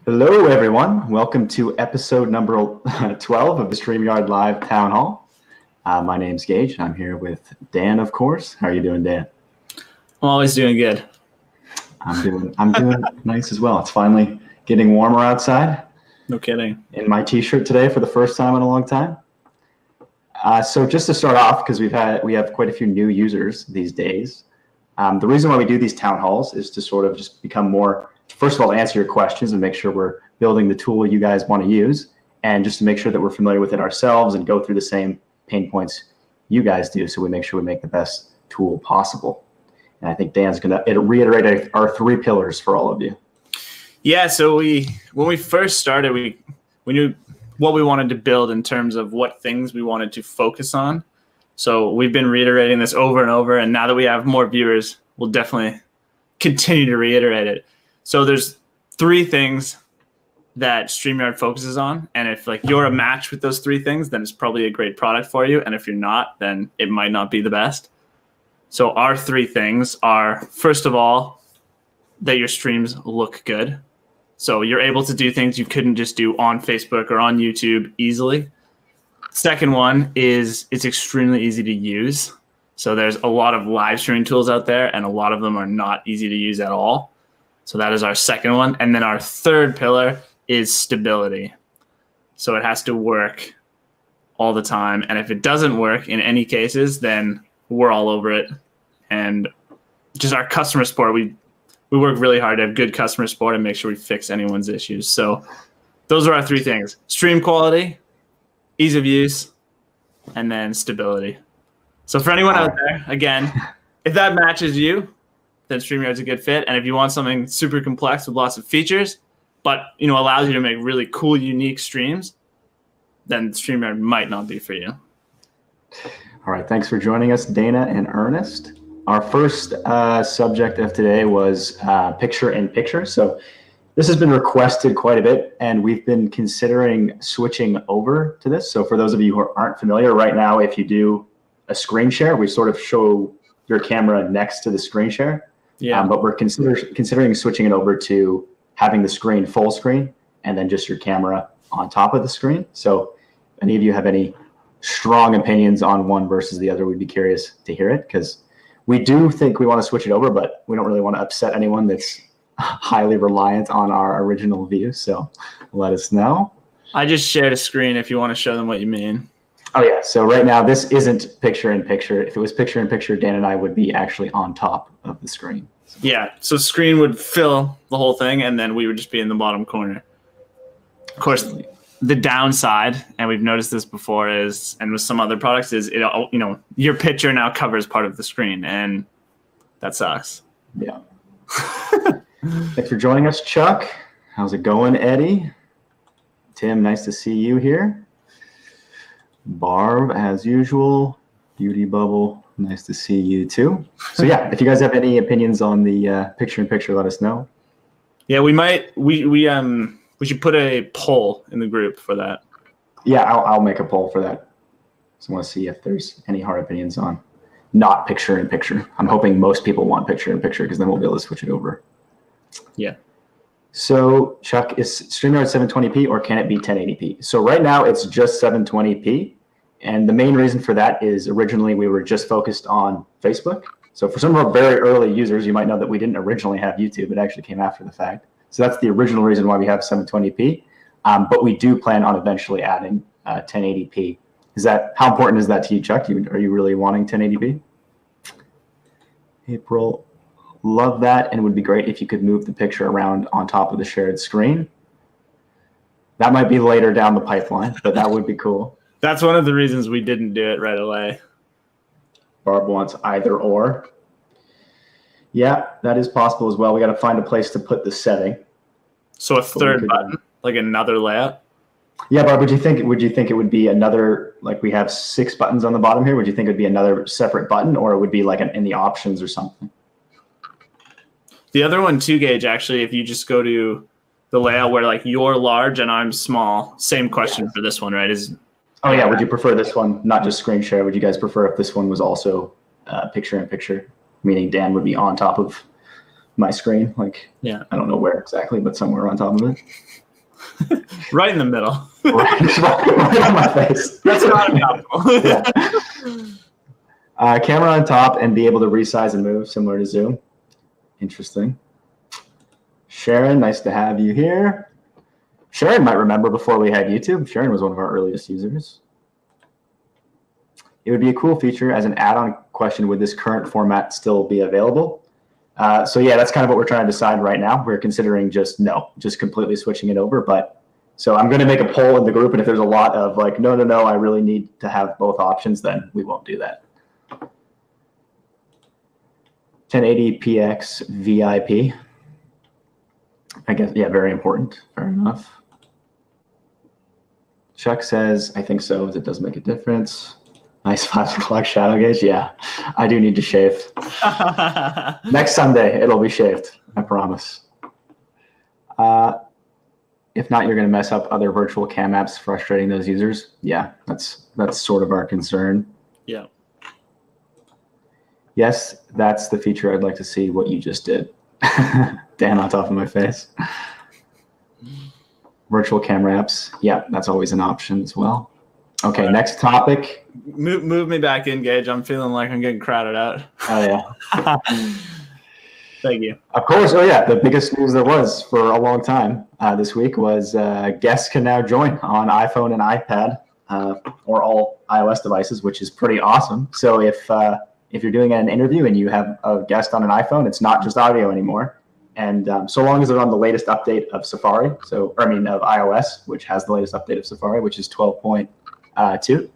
Hello, everyone. Welcome to episode number 12 of the StreamYard Live Town Hall. My name's Gage, and I'm here with Dan, of course. How are you doing, Dan? I'm always doing good. I'm doing nice as well. It's finally getting warmer outside. No kidding. In my t-shirt today for the first time in a long time. So just to start off, because we have quite a few new users these days. The reason why we do these town halls is to sort of just become more, first of all, to answer your questions and make sure we're building the tool you guys want to use, and just to make sure that we're familiar with it ourselves and go through the same pain points you guys do, so we make sure we make the best tool possible. And I think Dan's going to reiterate our 3 pillars for all of you. Yeah, so when we first started, we knew what we wanted to build in terms of what things we wanted to focus on. So we've been reiterating this over and over, and now that we have more viewers, we'll definitely continue to reiterate it. So there's 3 things that StreamYard focuses on, and if you're a match with those 3 things, then it's probably a great product for you, and if you're not, then it might not be the best. So our 3 things are, first of all, that your streams look good. So you're able to do things you couldn't just do on Facebook or on YouTube easily. Second one is it's extremely easy to use. So there's a lot of live streaming tools out there, and a lot of them are not easy to use at all. So that is our second one. And then our third pillar is stability. So it has to work all the time. And if it doesn't work in any cases, then we're all over it. And just our customer support, we work really hard to have good customer support and make sure we fix anyone's issues. So those are our 3 things: stream quality, ease of use, and then stability. So for anyone out there, again, if that matches you, then StreamYard's a good fit. And if you want something super complex with lots of features, but allows you to make really cool, unique streams, then StreamYard might not be for you. All right, thanks for joining us, Dana and Ernest. Our first subject of today was picture-in-picture. So this has been requested quite a bit, and we've been considering switching over to this. So for those of you who aren't familiar, right now, if you do a screen share, we sort of show your camera next to the screen share. Yeah. But we're considering switching it over to having the screen full screen and then just your camera on top of the screen. So if any of you have any strong opinions on one versus the other, we'd be curious to hear it, because we do think we want to switch it over, but we don't really want to upset anyone that's highly reliant on our original view. So let us know. I just shared a screen if you want to show them what you mean. Oh, yeah. So right now, this isn't picture-in-picture. If it was picture-in-picture, Dan and I would be actually on top of the screen. So. Yeah. So screen would fill the whole thing, and then we would just be in the bottom corner. Of course, the downside, and we've noticed this before, is, and with some other products, is your picture now covers part of the screen, and that sucks. Yeah. Thanks for joining us, Chuck. How's it going, Eddie? Tim, nice to see you here. Barb, as usual. Beauty Bubble, nice to see you too. So yeah, if you guys have any opinions on the picture-in-picture, let us know. Yeah, we should put a poll in the group for that. Yeah, I'll make a poll for that. So I want to see if there's any hard opinions on not picture-in-picture. I'm hoping most people want picture-in-picture, because then we'll be able to switch it over. Yeah. So Chuck, is StreamYard 720p or can it be 1080p? So right now it's just 720p. And the main reason for that is originally we were just focused on Facebook. So for some of our very early users, you might know that we didn't originally have YouTube. It actually came after the fact. So that's the original reason why we have 720p. But we do plan on eventually adding 1080p. How important is that to you, Chuck? Are you really wanting 1080p? April, love that, and it would be great if you could move the picture around on top of the shared screen. That might be later down the pipeline, but that would be cool. That's one of the reasons we didn't do it right away. Barb wants either or. Yeah, that is possible as well. We got to find a place to put the setting. So a third button, like another layout? Yeah, Barb, would you think it would be another, like we have 6 buttons on the bottom here, would you think it would be another separate button, or it would be like in the options or something? The other one too, Gage, actually, if you just go to the layout where you're large and I'm small, same question for this one, right? Oh yeah, would you prefer this one, not just screen share? Would you guys prefer if this one was also picture-in-picture, meaning Dan would be on top of my screen. Like, yeah, I don't know where exactly, but somewhere on top of it. Right in the middle. right on my face. That's not acceptable. Yeah. Camera on top and be able to resize and move, similar to Zoom. Interesting. Sharon, nice to have you here. Sharon might remember before we had YouTube. Sharon was one of our earliest users. It would be a cool feature as an add-on question. Would this current format still be available? So yeah, that's kind of what we're trying to decide right now. We're considering just completely switching it over. But so I'm going to make a poll in the group, and if there's a lot of like, no, I really need to have both options, then we won't do that. 1080px VIP. I guess, yeah, very important. Fair enough. Chuck says, I think so, as it does make a difference. Nice 5 o'clock shadow gauge. Yeah, I do need to shave. Next Sunday, it'll be shaved. I promise. If not, you're going to mess up other virtual cam apps, frustrating those users. Yeah, that's sort of our concern. Yeah. Yes, that's the feature I'd like to see what you just did. Dan on top of my face. Virtual camera apps. Yeah, that's always an option as well. Okay, next topic. Move me back in, Gage. I'm feeling like I'm getting crowded out. Oh, yeah. Thank you. Of course. Oh, yeah. The biggest news there was for a long time this week was guests can now join on iPhone and iPad or all iOS devices, which is pretty awesome. So if you're doing an interview and you have a guest on an iPhone, it's not just audio anymore. And so long as they're on the latest update of Safari, of iOS, which has the latest update of Safari, which is 12.2.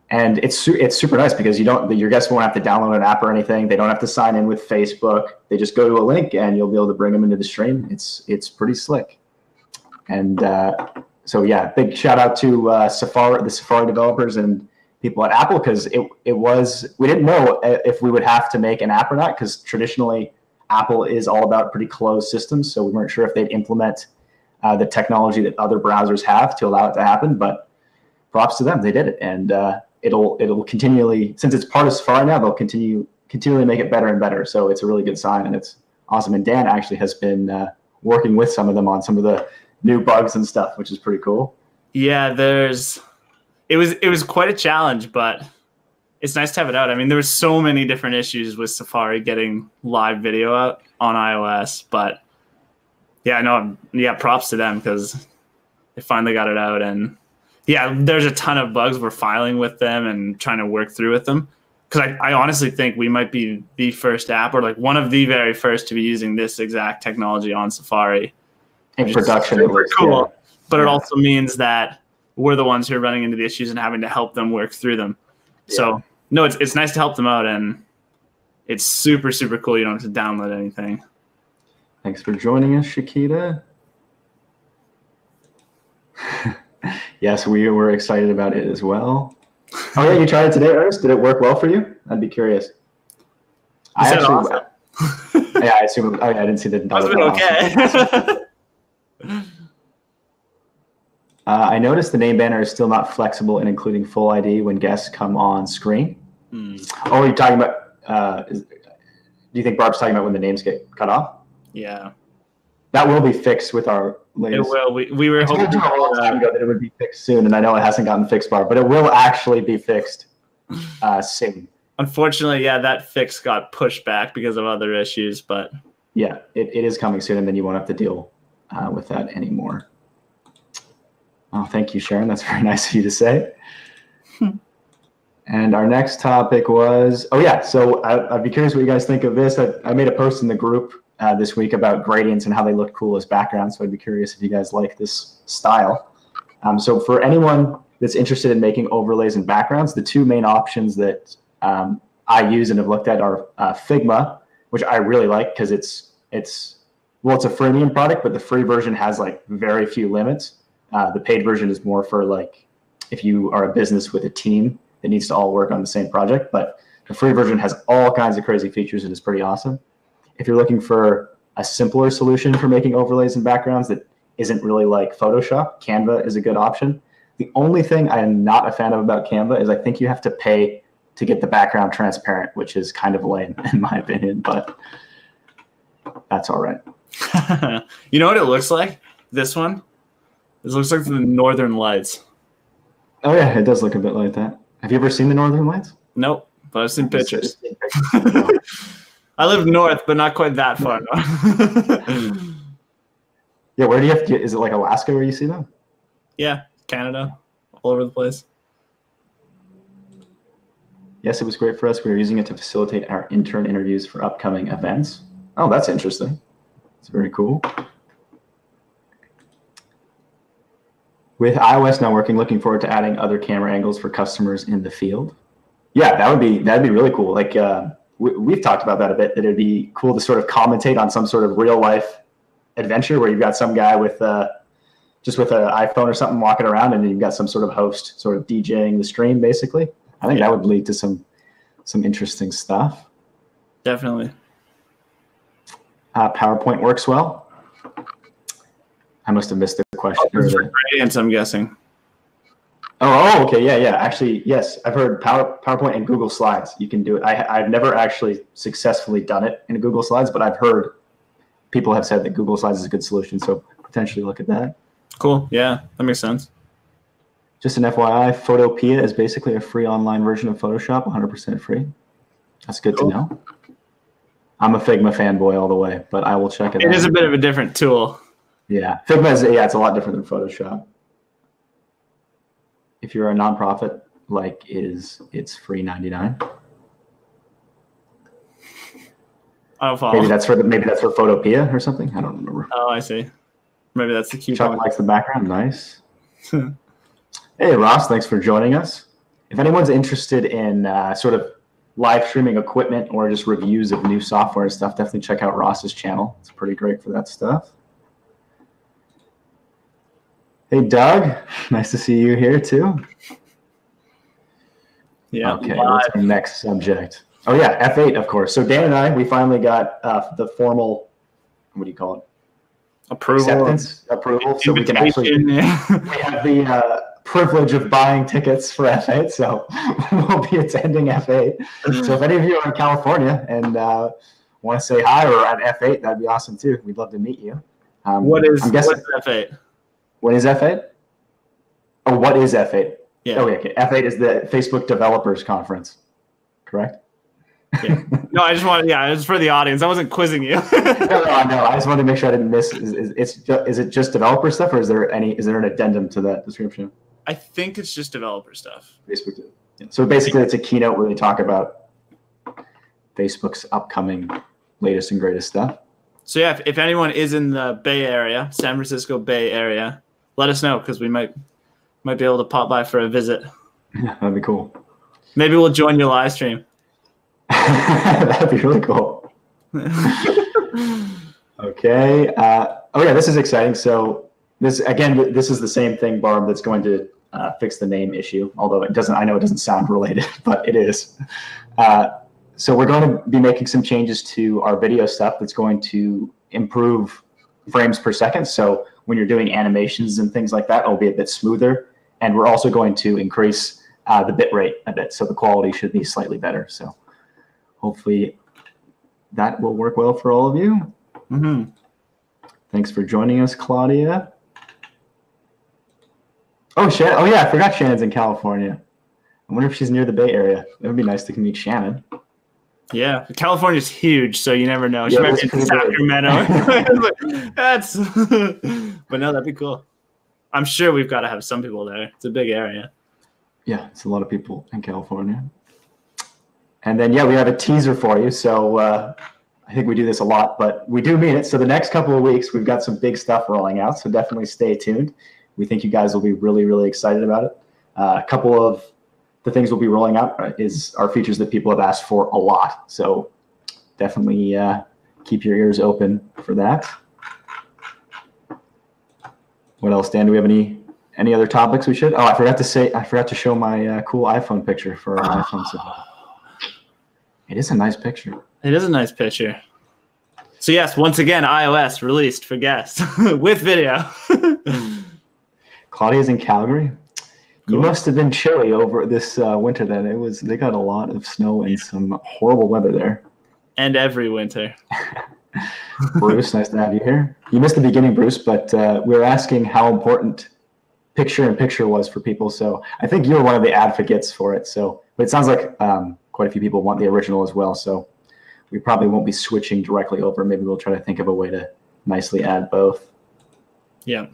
And it's super nice because your guests won't have to download an app or anything. They don't have to sign in with Facebook. They just go to a link and you'll be able to bring them into the stream. It's pretty slick. And so yeah, big shout out to the Safari developers and people at Apple, because we didn't know if we would have to make an app or not, because traditionally Apple is all about pretty closed systems. So we weren't sure if they'd implement the technology that other browsers have to allow it to happen, but props to them, they did it. And it'll continually, since it's part of Safari now, they'll continually make it better and better. So it's a really good sign, and it's awesome. And Dan actually has been working with some of them on some of the new bugs and stuff, which is pretty cool. Yeah, it was quite a challenge, but it's nice to have it out. I mean, there were so many different issues with Safari getting live video out on iOS, but yeah, props to them because they finally got it out. And yeah, there's a ton of bugs we're filing with them and trying to work through with them. Because I honestly think we might be the first app, or like one of the very first, to be using this exact technology on Safari. In production, super cool. Yeah. But it also means that we're the ones who are running into the issues and having to help them work through them. Yeah. So no, it's nice to help them out, and it's super, super cool. You don't have to download anything. Thanks for joining us, Shakita. Yes, we were excited about it as well. Oh yeah, you tried it today, Ernest? Did it work well for you? I'd be curious. Awesome. Yeah, I assume. I didn't see the. That's been okay. Awesome. I noticed the name banner is still not flexible in including full ID when guests come on screen. Oh, are you talking about? Do you think Barb's talking about when the names get cut off? Yeah. That will be fixed with our latest. It will. We were hoping a long time ago that it would be fixed soon, and I know it hasn't gotten fixed, Barb, but it will actually be fixed soon. Unfortunately, yeah, that fix got pushed back because of other issues, but yeah, it is coming soon, and then you won't have to deal with that anymore. Oh, thank you, Sharon. That's very nice of you to say. And our next topic was, so I'd be curious what you guys think of this. I made a post in the group this week about gradients and how they look cool as backgrounds. So I'd be curious if you guys like this style. So for anyone that's interested in making overlays and backgrounds, the two main options that I use and have looked at are Figma, which I really like because it's a freemium product, but the free version has like very few limits. The paid version is more for like if you are a business with a team that needs to all work on the same project, but the free version has all kinds of crazy features and is pretty awesome. If you're looking for a simpler solution for making overlays and backgrounds that isn't really like Photoshop, Canva is a good option. The only thing I am not a fan of about Canva is I think you have to pay to get the background transparent, which is kind of lame in my opinion. But that's all right. You know what it looks like? This one? This looks like the Northern Lights. Oh, yeah, it does look a bit like that. Have you ever seen the Northern Lights? Nope, but I've seen pictures. I live north, but not quite that far. Yeah, where do you have to, is it like Alaska where you see them? Yeah, Canada, all over the place. Yes, it was great for us. We were using it to facilitate our intern interviews for upcoming events. Oh, that's interesting. It's very cool. With iOS now working, looking forward to adding other camera angles for customers in the field. Yeah, that'd be really cool. Like we've talked about that a bit, that it'd be cool to sort of commentate on some sort of real life adventure where you've got some guy with just with an iPhone or something walking around, and you've got some sort of host sort of DJing the stream, basically. I think that would lead to some interesting stuff. Definitely. PowerPoint works well. I must have missed the question. For gradients, I'm guessing. Oh, okay, yeah. Actually, yes, I've heard PowerPoint and Google Slides. You can do it. I've never actually successfully done it in Google Slides, but I've heard people have said that Google Slides is a good solution. So potentially look at that. Cool. Yeah, that makes sense. Just an FYI, Photopea is basically a free online version of Photoshop, 100% free. That's good to know. I'm a Figma fanboy all the way, but I will check it out. It is a bit of a different tool. Yeah, Figma is, it's a lot different than Photoshop. If you're a nonprofit, it's free 99. I don't follow. Maybe that's for Photopea or something. I don't remember. Oh, I see. Maybe that's the key. Chuck likes the background. Nice. Hey, Ross, thanks for joining us. If anyone's interested in sort of live streaming equipment or just reviews of new software and stuff, definitely check out Ross's channel. It's pretty great for that stuff. Hey, Doug, nice to see you here too. Yeah. Okay, what's our next subject? Oh yeah, F8, of course. So Dan and I, we finally got the formal, what do you call it? Approval, so we can actually we have the privilege of buying tickets for F8, so we'll be attending F8. So if any of you are in California and want to say hi or at F8, that'd be awesome too. We'd love to meet you. What is F8? What is F8? Oh, what is F8? Yeah. Oh, okay. F8 is the Facebook Developers Conference, correct? Yeah. No, I just wanted, it was for the audience. I wasn't quizzing you. No. I just wanted to make sure I didn't miss. Is it just developer stuff, or is there an addendum to that description? I think it's just developer stuff. Facebook. Yeah. So basically, it's a keynote where they talk about Facebook's upcoming latest and greatest stuff. So yeah, if anyone is in the Bay Area, San Francisco Bay Area, let us know because we might be able to pop by for a visit. Yeah, that'd be cool. Maybe we'll join your live stream. That'd be really cool. Okay. Oh yeah, this is exciting. So this is the same thing, Barb, that's going to fix the name issue. Although it doesn't, I know it doesn't sound related, but it is. So we're going to be making some changes to our video stuff that's going to improve frames per second. So when you're doing animations and things like that, it'll be a bit smoother. And we're also going to increase the bit rate a bit. So the quality should be slightly better. So hopefully that will work well for all of you. Mm-hmm. Thanks for joining us, Claudia. Oh, oh yeah, I forgot Shannon's in California. I wonder if she's near the Bay Area. It would be nice to meet Shannon. Yeah, California's huge, so you never know. She might be in Sacramento. But no, that'd be cool. I'm sure we've got to have some people there. It's a big area. Yeah, it's a lot of people in California. And then, yeah, we have a teaser for you. So I think we do this a lot, but we do mean it. So the next couple of weeks, we've got some big stuff rolling out. So definitely stay tuned. We think you guys will be really, really excited about it. A couple of the things we'll be rolling out are features that people have asked for a lot. So definitely keep your ears open for that. What else, Dan? Do we have any other topics we should? Oh, I forgot to show my cool iPhone picture for our iPhone. So it is a nice picture. It is a nice picture. So yes, once again, iOS released for guests with video. Claudia's in Calgary. Cool. You must have been chilly over this winter then. They got a lot of snow and some horrible weather there. And every winter. Bruce, nice to have you here. You missed the beginning, Bruce, but we were asking how important picture-in-picture was for people. So I think you're one of the advocates for it. So, but it sounds like quite a few people want the original as well. So we probably won't be switching directly over. Maybe we'll try to think of a way to nicely add both. Yeah.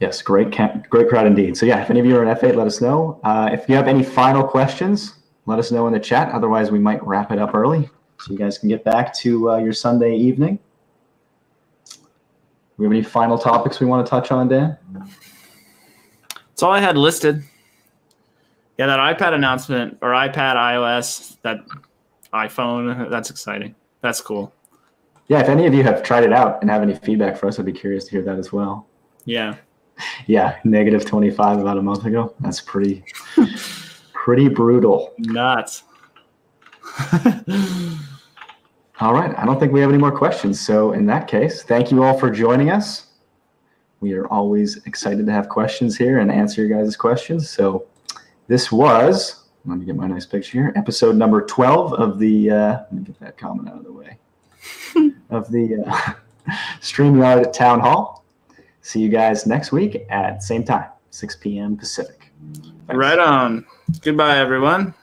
Yes, great crowd indeed. So yeah, if any of you are in F8, let us know. If you have any final questions, let us know in the chat. Otherwise, we might wrap it up early so you guys can get back to your Sunday evening. Do we have any final topics we want to touch on, Dan? That's all I had listed. Yeah, that iPad announcement, or iPad, iOS, that iPhone, that's exciting. That's cool. Yeah, if any of you have tried it out and have any feedback for us, I'd be curious to hear that as well. Yeah. Yeah, -25 about a month ago. That's pretty brutal. Nuts. All right, I don't think we have any more questions. So in that case, thank you all for joining us. We are always excited to have questions here and answer your guys' questions. So this was, let me get my nice picture here, episode number 12 of the, let me get that comment out of the way, of the StreamYard Town Hall. See you guys next week at same time, 6 p.m. Pacific. Thanks. Right on. Goodbye, everyone.